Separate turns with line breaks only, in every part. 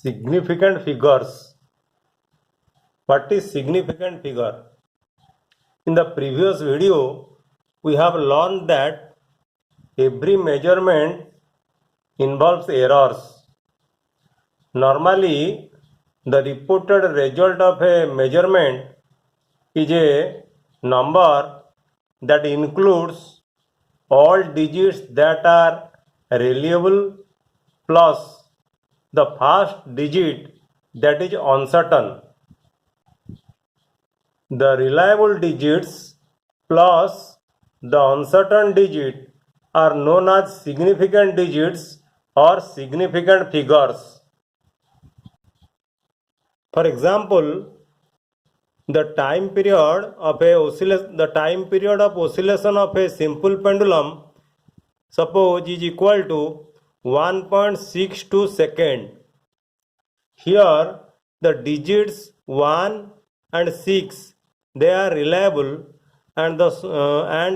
Significant figures. What is significant figure? In the previous video, we have learned that every measurement involves errors. Normally, the reported result of a measurement is a number that includes all digits that are reliable plus the first digit that is uncertain. The reliable digits plus the uncertain digit are known as significant digits or significant figures. For example, the time period of oscillation of a simple pendulum suppose is equal to 1.62 second. Here the digits 1 and 6 they are reliable and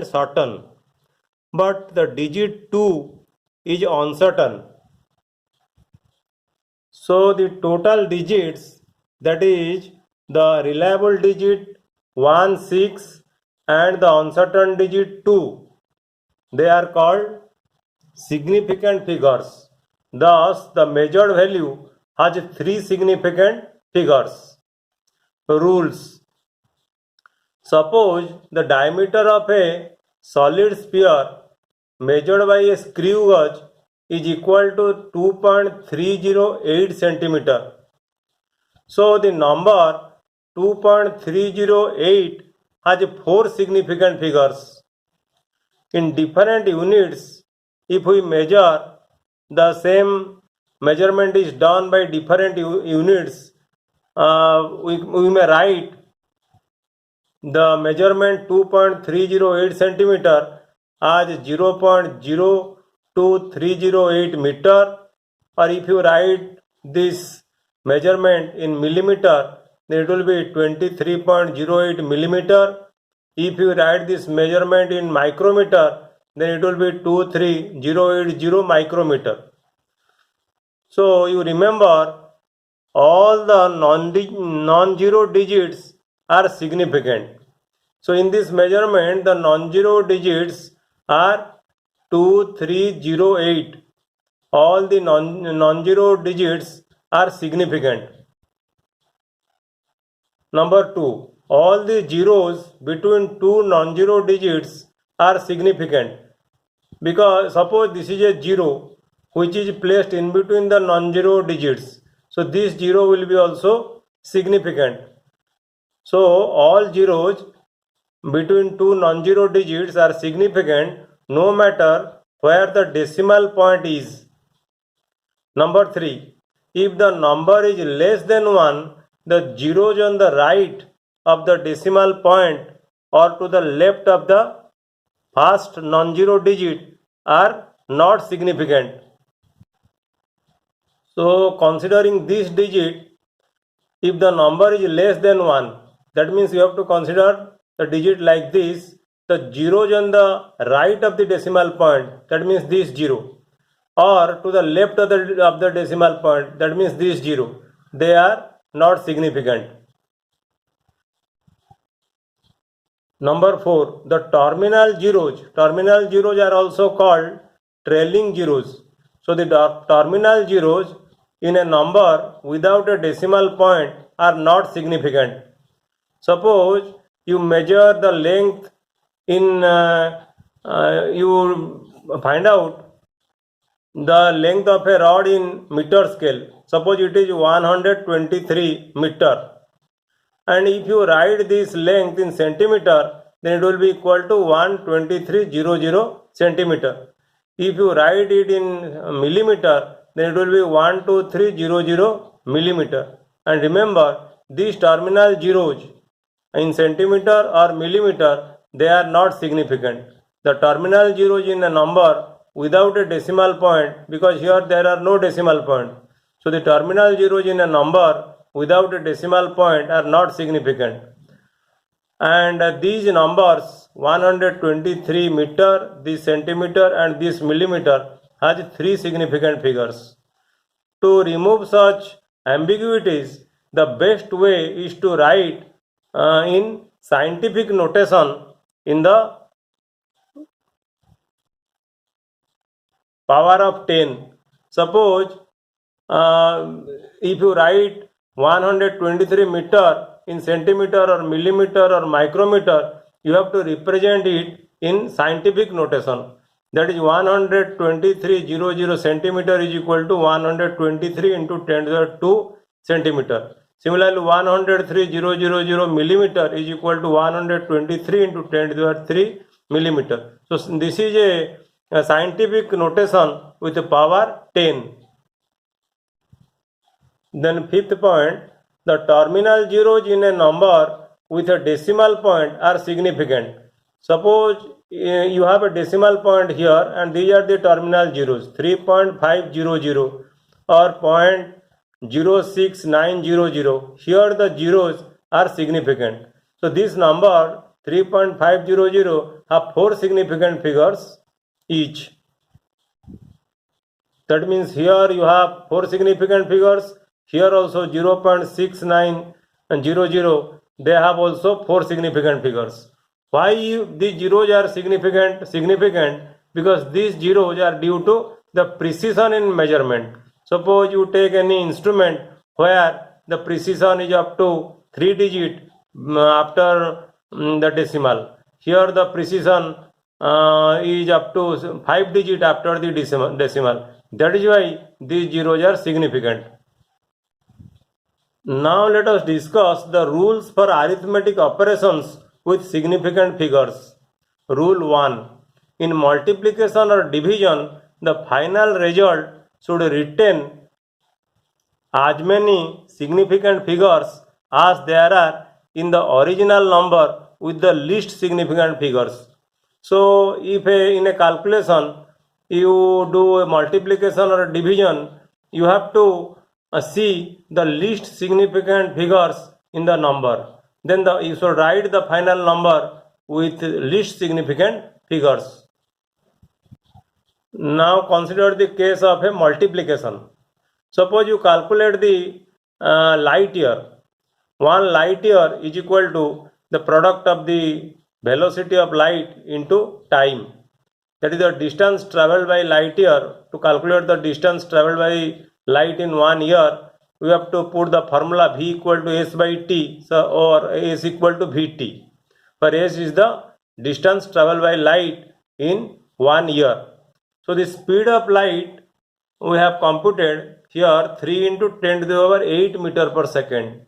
certain, but the digit 2 is uncertain. So the total digits, that is the reliable digit 1, 6 and the uncertain digit 2, they are called significant figures. Thus the measured value has 3 significant figures. Rules. Suppose the diameter of a solid sphere measured by a screw gauge is equal to 2.308 centimeter. So the number 2.308 has 4 significant figures. In different units, if we measure, the same measurement is done by different units, we may write the measurement 2.308 centimeter as 0.02308 meter, or if you write this measurement in millimeter, then it will be 23.08 millimeter. If you write this measurement in micrometer, then it will be 23080 micrometer. So you remember, all the non-zero digits are significant. So in this measurement, the non-zero digits are 2308. All the non-zero digits are significant. Number 2, all the zeros between two non-zero digits are significant, because suppose this is a 0 which is placed in between the non-zero digits, so this 0 will be also significant. So all zeros between two non-zero digits are significant no matter where the decimal point is. Number 3, if the number is less than 1, the zeros on the right of the decimal point or to the left of the first non-zero digit are not significant. So considering this digit, if the number is less than 1, that means you have to consider the digit like this. The zeros on the right of the decimal point, that means this 0, or to the left of the decimal point, that means this 0, they are not significant. Number 4, the terminal zeros are also called trailing zeros. So the terminal zeros in a number without a decimal point are not significant. Suppose you measure the length in you find out the length of a rod in meter scale. Suppose it is 123 meter, and if you write this length in centimeter, then it will be equal to 12300 centimeter. If you write it in millimeter, then it will be 12300 millimeter. And remember, these terminal zeros in centimeter or millimeter, they are not significant. The terminal zeros in a number without a decimal point, because here there are no decimal point, so the terminal zeros in a number without a decimal point are not significant. And these numbers 123 meter, this centimeter and this millimeter has 3 significant figures. To remove such ambiguities, the best way is to write in scientific notation in the power of 10. Suppose if you write 123 meter in centimeter or millimeter or micrometer, you have to represent it in scientific notation. That is 12300 centimeter is equal to 123 into 10 to the 2 centimeter. Similarly, 103,000 millimeter is equal to 123 into 10 to the 3 millimeter. So this is a scientific notation with the power 10. Then fifth point, the terminal zeros in a number with a decimal point are significant. Suppose you have a decimal point here and these are the terminal zeros 3.500 or 0.06900. Here the zeros are significant. So this number 3.500 have 4 significant figures each. That means here you have 4 significant figures. Here also 0.6900, they have also 4 significant figures. Why these zeros are significant? Because these zeros are due to the precision in measurement. Suppose you take any instrument where the precision is up to 3 digit after the decimal. Here the precision is up to 5 digit after the decimal. That is why these zeros are significant. Now let us discuss the rules for arithmetic operations with significant figures. Rule 1. In multiplication or division, the final result should retain as many significant figures as there are in the original number with the least significant figures. So if in a calculation you do a multiplication or a division, you have to see the least significant figures in the number. Then you should write the final number with least significant figures. Now consider the case of a multiplication. Suppose you calculate the light year. 1 light year is equal to the product of the velocity of light into time. That is the distance travelled by light year. To calculate the distance travelled by light in 1 year, we have to put the formula V equal to S by T, or S equal to Vt. For S is the distance travelled by light in 1 year. So the speed of light we have computed here 3 into 10 to the power 8 meter per second.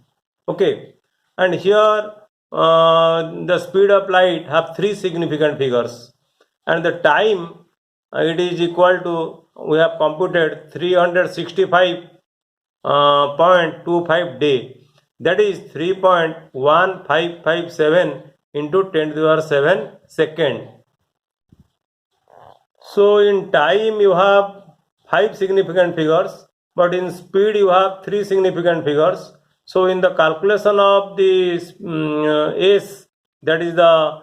Okay, and here the speed of light have 3 significant figures, and the time it is equal to, we have computed 365.25 day. That is 3.1557 into 10 to the power 7 second. So in time you have 5 significant figures, but in speed you have 3 significant figures. So in the calculation of the S, that is the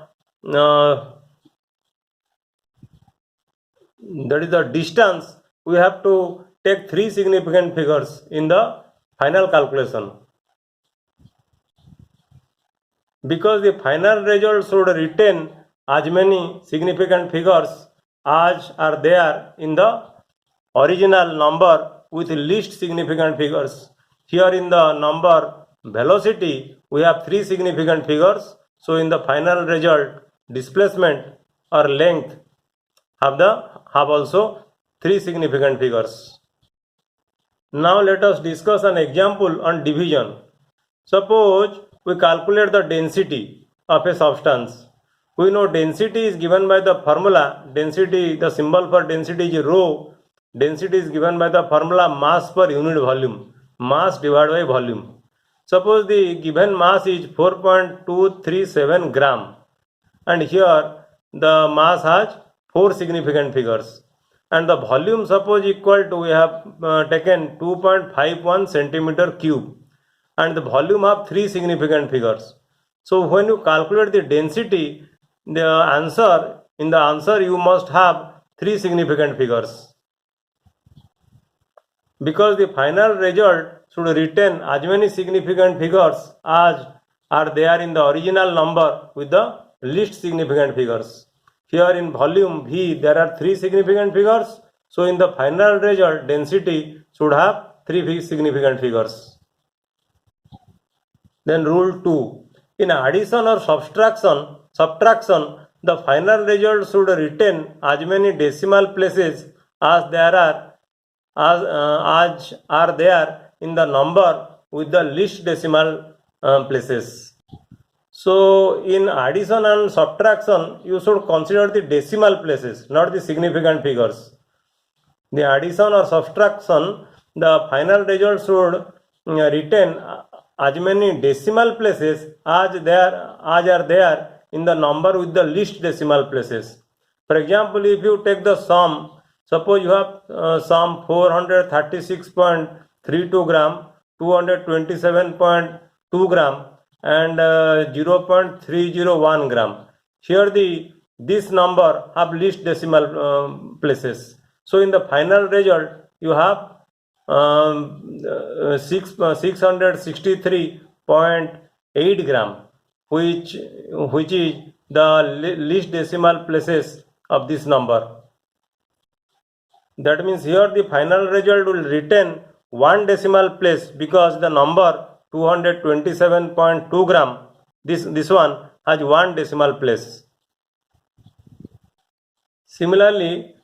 distance, we have to take 3 significant figures in the final calculation. Because the final result should retain as many significant figures as are there in the original number with least significant figures. Here in the number velocity, we have 3 significant figures. So in the final result, displacement or length have also 3 significant figures. Now let us discuss an example on division. Suppose we calculate the density of a substance. We know density is given by the formula. Density, the symbol for density is rho. Density is given by the formula mass per unit volume. Mass divided by volume. Suppose the given mass is 4.237 gram, and here the mass has 4 significant figures, and the volume suppose equal to, we have taken 2.51 centimeter cube, and the volume have 3 significant figures. So when you calculate the density, in the answer you must have 3 significant figures. because the final result should retain as many significant figures as are there in the original number with the least significant figures. Here in volume V there are 3 significant figures, so in the final result density should have 3 significant figures. Then rule 2. In addition or subtraction, the final result should retain as many decimal places as there in the number with the least decimal places. So in addition and subtraction, you should consider the decimal places, not the significant figures. The addition or subtraction, the final result should retain as many decimal places as are there in the number with the least decimal places. For example, if you take the sum, suppose you have sum 436.32 gram, 227.2 gram and 0.301 gram. Here this number have least decimal places. So in the final result you have 663.8 gram, which is the least decimal places of this number. That means here the final result will retain one decimal place because the number 227.2 gram, this one has one decimal place. Similarly,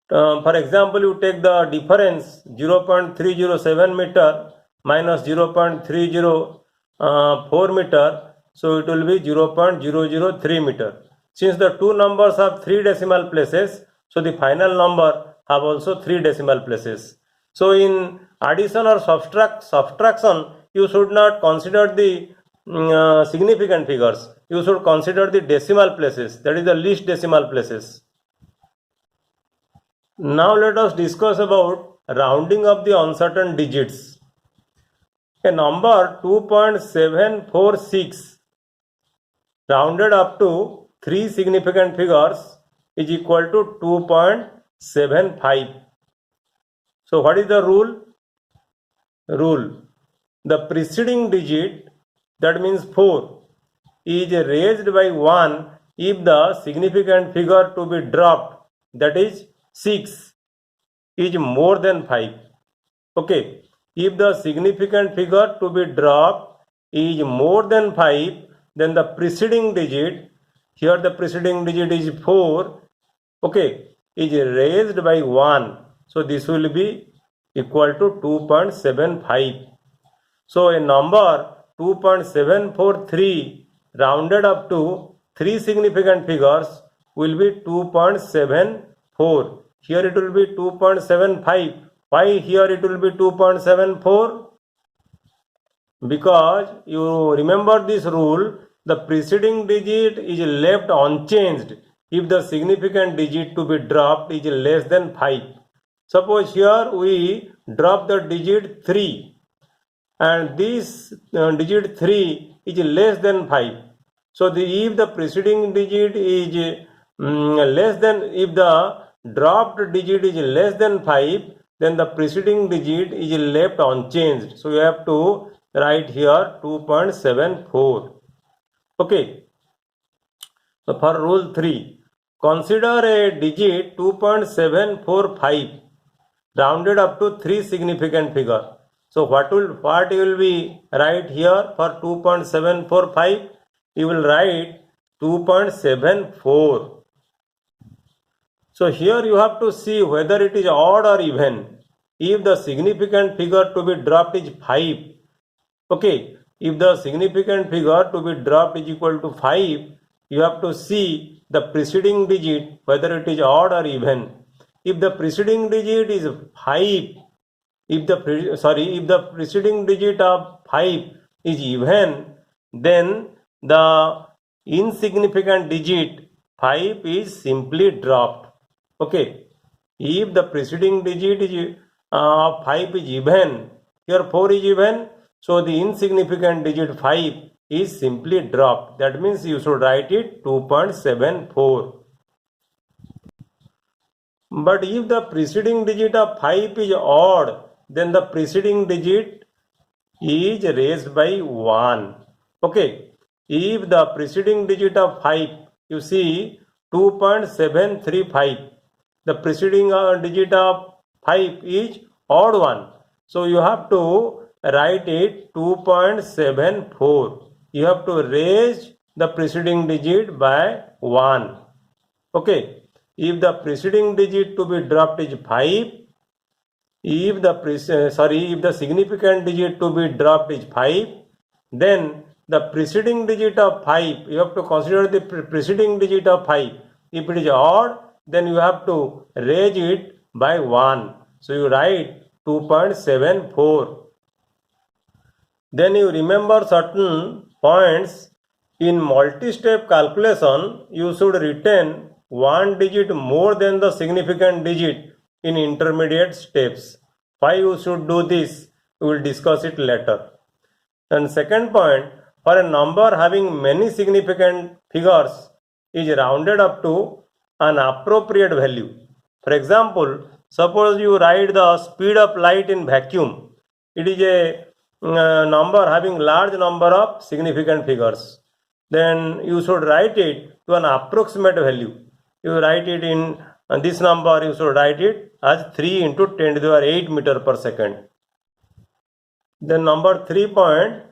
for example, you take the difference 0.307 meter minus 0.304 meter, so it will be 0.003 meter. Since the two numbers have 3 decimal places, so the final number have also 3 decimal places. So in addition or subtraction, you should not consider the significant figures. You should consider the decimal places, that is the least decimal places. Now let us discuss about rounding of the uncertain digits. A number 2.746 rounded up to 3 significant figures is equal to 2.75. So what is the rule? The preceding digit, that means 4, is raised by 1 if the significant figure to be dropped, that is 6, is more than 5. Okay, if the significant figure to be dropped is more than 5, then the preceding digit, here the preceding digit is 4, okay, is raised by 1. So this will be equal to 2.75. So a number 2.743 rounded up to 3 significant figures will be 2.74. Here it will be 2.75. Why here it will be 2.74? Because you remember this rule, the preceding digit is left unchanged if the significant digit to be dropped is less than 5. Suppose here we drop the digit 3 and this digit 3 is less than 5. So if the preceding digit is if the dropped digit is less than 5, then the preceding digit is left unchanged. So you have to write here 2.74. Okay. So for rule 3, consider a digit 2.745 rounded up to 3 significant figure. So what you will be write here for 2.745? You will write 2.74. So here you have to see whether it is odd or even. If the significant figure to be dropped is 5, okay, if the significant figure to be dropped is equal to 5, you have to see the preceding digit whether it is odd or even. If the preceding digit is 5, if the preceding digit of 5 is even, then the insignificant digit 5 is simply dropped. Okay, if the preceding digit is 5 is even, here 4 is even, so the insignificant digit 5 is simply dropped. That means you should write it 2.74. But if the preceding digit of 5 is odd, then the preceding digit is raised by 1. Okay, if the preceding digit of 5, you see 2.735, the preceding digit of 5 is odd one, so you have to write it 2.74. You have to raise the preceding digit by 1. Okay, if the preceding digit to be dropped is 5, if the significant digit to be dropped is 5, then the preceding digit of 5, you have to consider the preceding digit of 5. If it is odd, then you have to raise it by 1. So you write 2.74. Then you remember certain points. In multi-step calculation, you should retain one digit more than the significant digit in intermediate steps. Why you should do this? We will discuss it later. And second point, for a number having many significant figures is rounded up to an appropriate value. For example, suppose you write the speed of light in vacuum. It is a number having large number of significant figures. Then you should write it to an approximate value. You write it in this number, you should write it as 3 into 10 to the power 8 meter per second. Then number 3 point,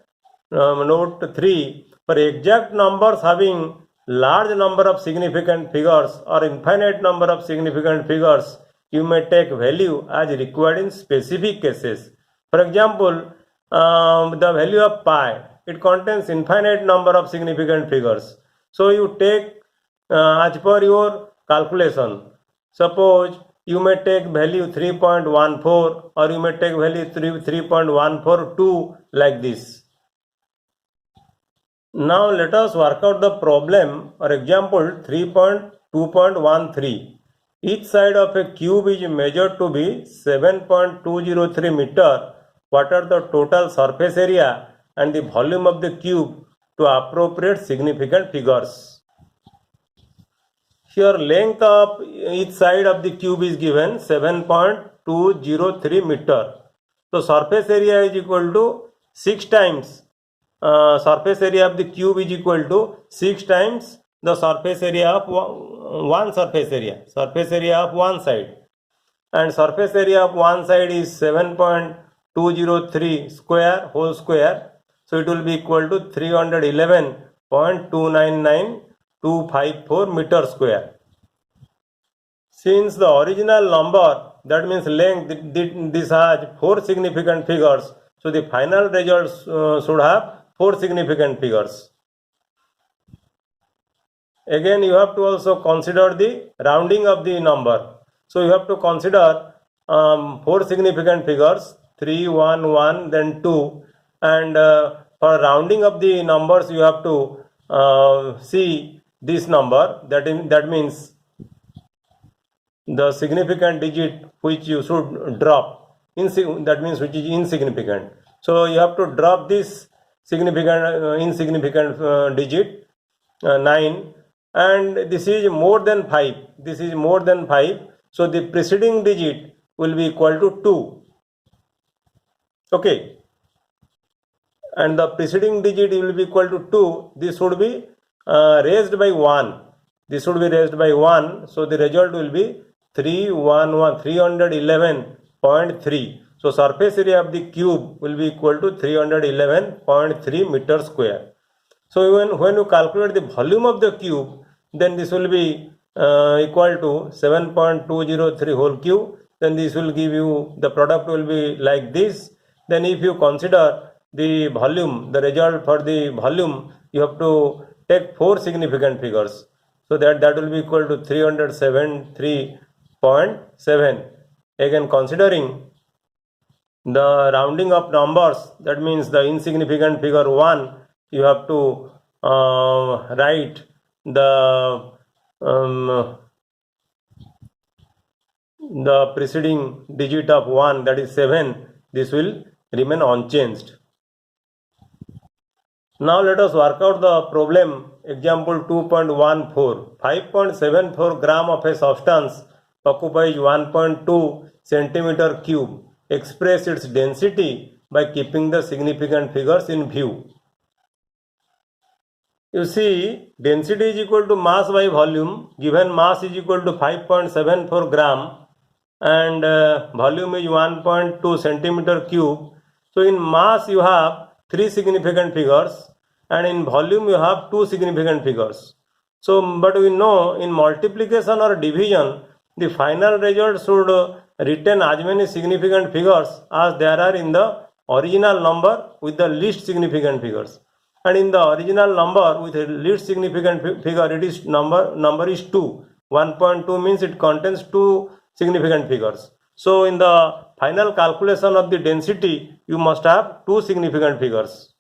note 3, for exact numbers having large number of significant figures or infinite number of significant figures, you may take value as required in specific cases. For example, the value of pi, it contains infinite number of significant figures. So you take as per your calculation. Suppose you may take value 3.14 or you may take value 3.142 like this. Now let us work out the problem or example 3.2.13. Each side of a cube is measured to be 7.203 meter. What are the total surface area and the volume of the cube to appropriate significant figures? Here length of each side of the cube is given 7.203 meter. So surface area is equal to 6 times. Surface area of the cube is equal to 6 times the surface area of one surface area of one side. And surface area of one side is 7.203 square whole square. So it will be equal to 311.299254 meter square. Since the original number, that means length, this has 4 significant figures. So the final results should have 4 significant figures. Again, you have to also consider the rounding of the number. So you have to consider 4 significant figures, 3, 1, 1, then 2. And for rounding of the numbers, you have to see this number. That means the significant digit which you should drop. That means which is insignificant. So you have to drop this insignificant digit 9, and this is more than 5. This is more than 5. So the preceding digit will be equal to 2. Okay. And the preceding digit will be equal to 2. This should be raised by 1. This should be raised by 1. So the result will be 311.3. So surface area of the cube will be equal to 311.3 meter square. So when you calculate the volume of the cube, then this will be equal to 7.203 whole cube. Then this will give you, the product will be like this. Then if you consider the volume, the result for the volume, you have to take 4 significant figures. So that will be equal to 373.7. Again, considering the rounding of numbers, that means the insignificant figure 1, you have to write the preceding digit of 1, that is 7. This will remain unchanged. Now let us work out the problem. Example 2.14. 5.74 gram of a substance occupies 1.2 centimeter cube express its density by keeping the significant figures in view. You see, density is equal to mass by volume. Given mass is equal to 5.74 gram and volume is 1.2 centimeter cube. So in mass you have 3 significant figures and in volume you have 2 significant figures. So but we know in multiplication or division the final result should retain as many significant figures as there are in the original number with the least significant figures. And in the original number with the least significant figure, it is number is 2. 1.2 means it contains 2 significant figures. So in the final calculation of the density, you must have 2 significant figures.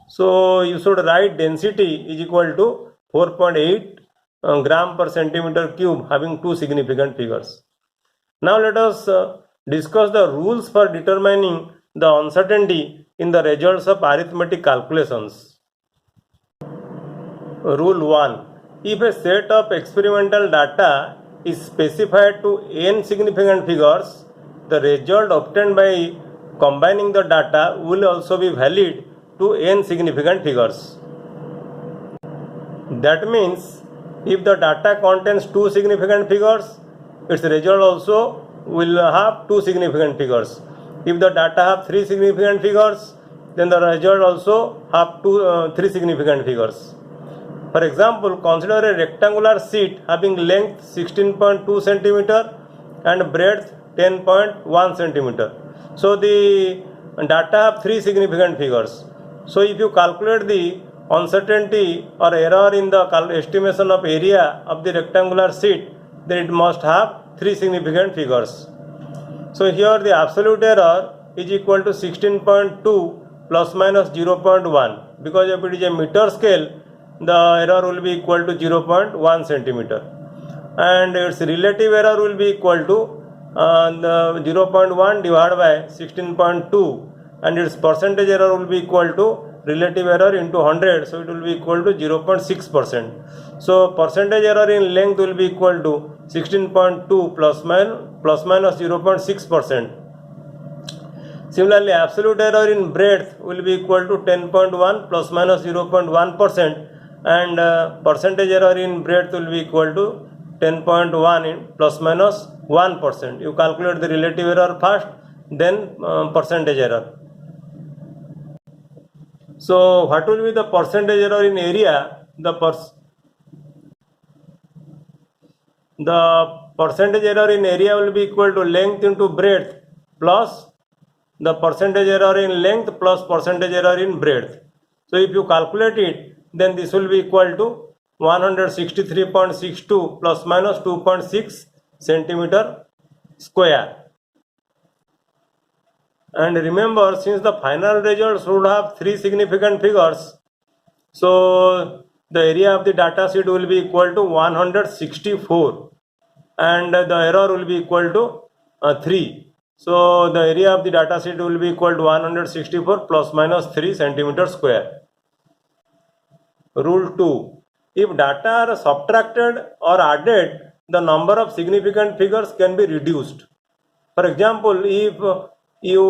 So you should write density is equal to 4.8 gram per centimeter cube having 2 significant figures. Now let us discuss the rules for determining the uncertainty in the results of arithmetic calculations. Rule 1. If a set of experimental data is specified to n significant figures, the result obtained by combining the data will also be valid to n significant figures. That means if the data contains 2 significant figures, its result also will have 2 significant figures. If the data have 3 significant figures, then the result also have 3 significant figures. For example, consider a rectangular sheet having length 16.2 centimeter and breadth 10.1 centimeter. So the data have 3 significant figures. So if you calculate the uncertainty or error in the estimation of area of the rectangular sheet, then it must have 3 significant figures. So here the absolute error is equal to 16.2 plus minus 0.1, because if it is a meter scale, the error will be equal to 0.1 centimeter, and its relative error will be equal to the 0.1 divided by 16.2, and its percentage error will be equal to relative error into 100, so it will be equal to 0.6%. So percentage error in length will be equal to 16.2 plus minus 0.6%. Similarly, absolute error in breadth will be equal to 10.1 plus minus 0.1%, and percentage error in breadth will be equal to 10.1 in plus minus 1%. You calculate the relative error first, then percentage error. So what will be the percentage error in area? The percentage error in area will be equal to length into breadth plus the percentage error in length plus percentage error in breadth. So if you calculate it, then this will be equal to 163.62 plus minus 2.6 centimeter square. And remember, since the final result should have 3 significant figures, so the area of the data sheet will be equal to 164 and the error will be equal to 3. So the area of the data sheet will be equal to 164 plus minus 3 centimeter square. Rule 2. If data are subtracted or added, the number of significant figures can be reduced. For example, if you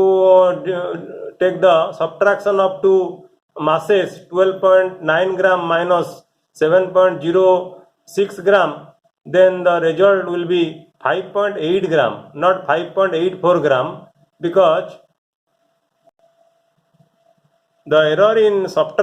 take the subtraction of two masses 12.9 gram minus 7.06 gram, then the result will be 5.8 gram, not 5.84 gram, because the error in subtraction